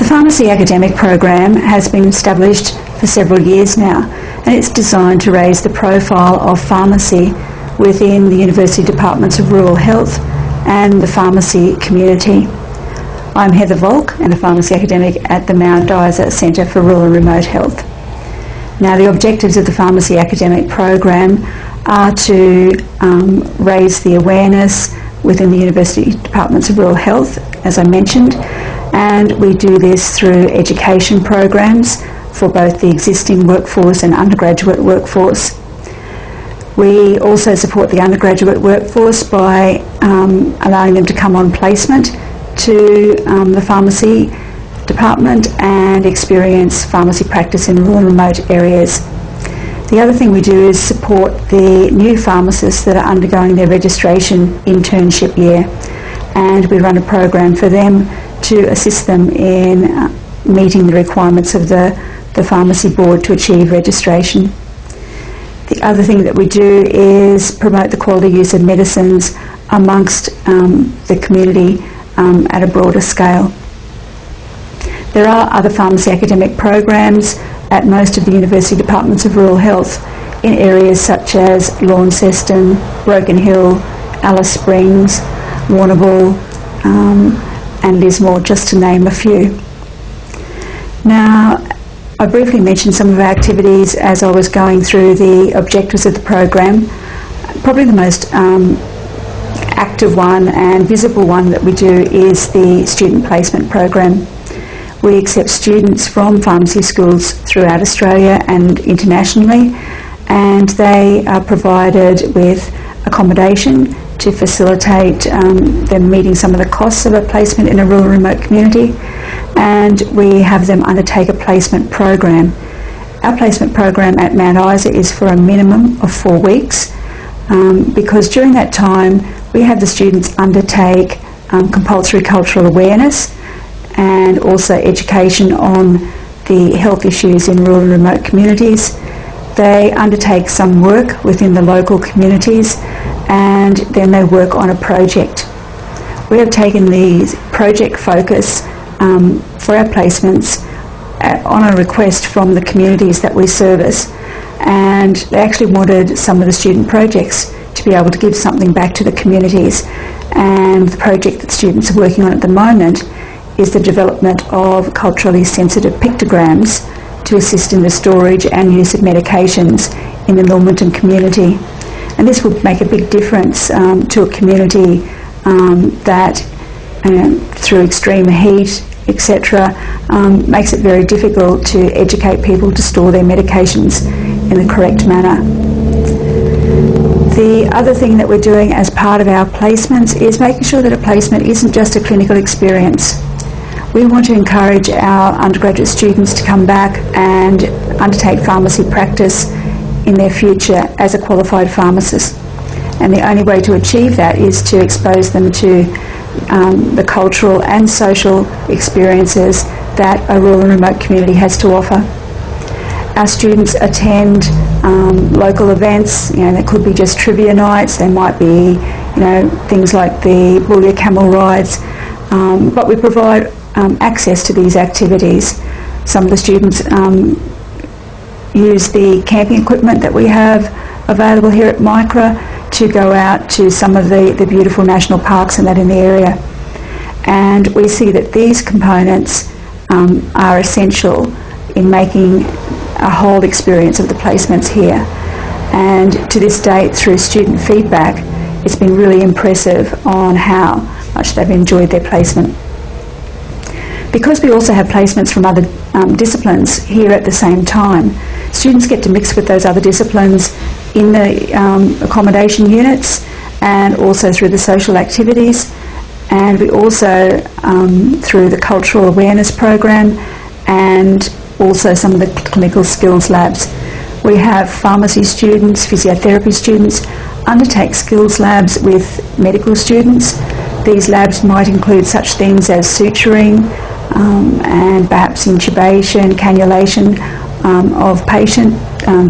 pharmacy academic program has been established for several years now, and it's designed to raise the profile of pharmacy within the University Departments of Rural Health and the pharmacy community. I'm Heather Volk, and a pharmacy academic at the Mount Isa Centre for Rural and Remote Health. Now, the objectives of the pharmacy academic program are to raise the awareness within the University Departments of Rural Health, as I mentioned, and we do this through education programs for both the existing workforce and undergraduate workforce. We also support the undergraduate workforce by allowing them to come on placement to the pharmacy department and experience pharmacy practice in rural and remote areas. The other thing we do is support the new pharmacists that are undergoing their registration internship year, and we run a program for them to assist them in meeting the requirements of the pharmacy board to achieve registration. The other thing that we do is promote the quality use of medicines amongst the community at a broader scale. There are other pharmacy academic programs at most of the University Departments of Rural Health in areas such as Launceston, Broken Hill, Alice Springs, Warrnambool and Lismore, just to name a few. Now, I briefly mentioned some of our activities as I was going through the objectives of the program. Probably the most active one and visible one that we do is the student placement program. We accept students from pharmacy schools throughout Australia and internationally, and they are provided with accommodation to facilitate them meeting some of the costs of a placement in a rural remote community, and we have them undertake a placement program. Our placement program at Mount Isa is for a minimum of 4 weeks, because during that time we have the students undertake compulsory cultural awareness and also education on the health issues in rural and remote communities. They undertake some work within the local communities, and then they work on a project. We have taken the project focus for our placements on a request from the communities that we service, and they actually wanted some of the student projects to be able to give something back to the communities. And the project that students are working on at the moment is the development of culturally sensitive pictograms to assist in the storage and use of medications in the Normanton community. And this will make a big difference to a community that, through extreme heat, etc., makes it very difficult to educate people to store their medications in the correct manner. The other thing that we're doing as part of our placements is making sure that a placement isn't just a clinical experience. We want to encourage our undergraduate students to come back and undertake pharmacy practice in their future as a qualified pharmacist. And the only way to achieve that is to expose them to the cultural and social experiences that a rural and remote community has to offer. Our students attend local events. There could be just trivia nights, there might be things like the Boulia camel rides, but we provide access to these activities. Some of the students use the camping equipment that we have available here at MICRRH to go out to some of the beautiful national parks and that in the area. And we see that these components are essential in making a whole experience of the placements here. And to this date, through student feedback, it's been really impressive on how much they've enjoyed their placement. Because we also have placements from other disciplines here at the same time, students get to mix with those other disciplines in the accommodation units and also through the social activities, and we also through the cultural awareness program and also some of the clinical skills labs. We have pharmacy students, physiotherapy students undertake skills labs with medical students. These labs might include such things as suturing and perhaps intubation, cannulation of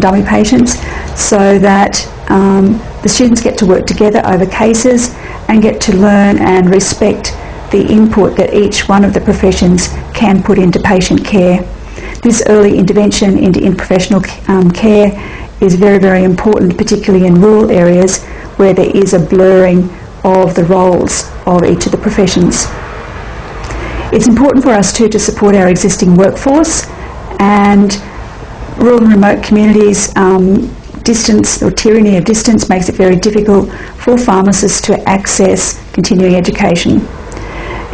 dummy patients, so that the students get to work together over cases and get to learn and respect the input that each one of the professions can put into patient care. This early intervention into interprofessional care is very, very important, particularly in rural areas where there is a blurring of the roles of each of the professions. It's important for us too to support our existing workforce, and rural and remote communities, distance or tyranny of distance makes it very difficult for pharmacists to access continuing education.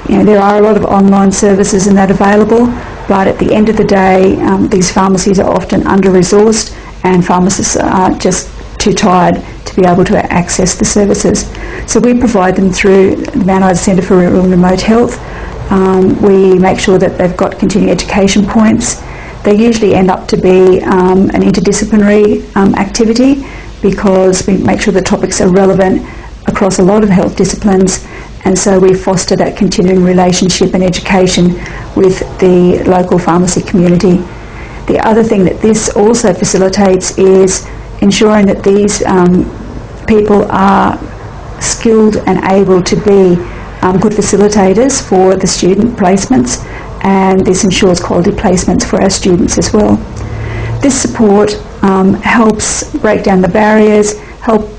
There are a lot of online services and that available, but at the end of the day, these pharmacies are often under-resourced and pharmacists are just too tired to be able to access the services. So we provide them through the Mount Isa Centre for Rural and Remote Health. We make sure that they've got continuing education points. They usually end up to be an interdisciplinary activity, because we make sure the topics are relevant across a lot of health disciplines, and so we foster that continuing relationship and education with the local pharmacy community. The other thing that this also facilitates is ensuring that these people are skilled and able to be good facilitators for the student placements, and this ensures quality placements for our students as well. This support helps break down the barriers, helps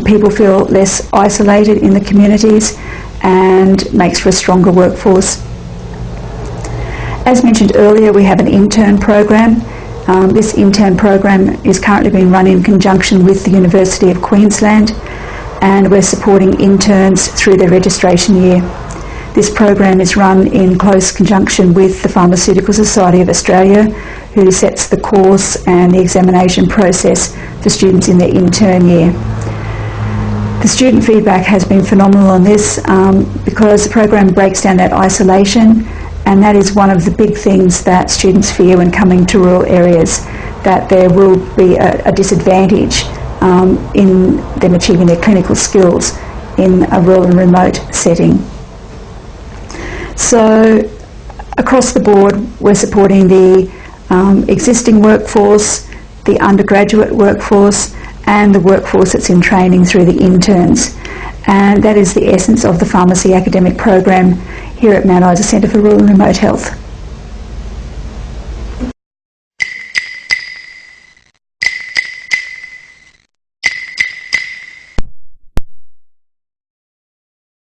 people feel less isolated in the communities, and makes for a stronger workforce. As mentioned earlier, we have an intern program. This intern program is currently being run in conjunction with the University of Queensland, and we're supporting interns through their registration year. This program is run in close conjunction with the Pharmaceutical Society of Australia, who sets the course and the examination process for students in their intern year. The student feedback has been phenomenal on this because the program breaks down that isolation, and that is one of the big things that students fear when coming to rural areas, that there will be a disadvantage in them achieving their clinical skills in a rural and remote setting. So across the board, we're supporting the existing workforce, the undergraduate workforce, and the workforce that's in training through the interns. And that is the essence of the pharmacy academic program here at Mount Isa Centre for Rural and Remote Health.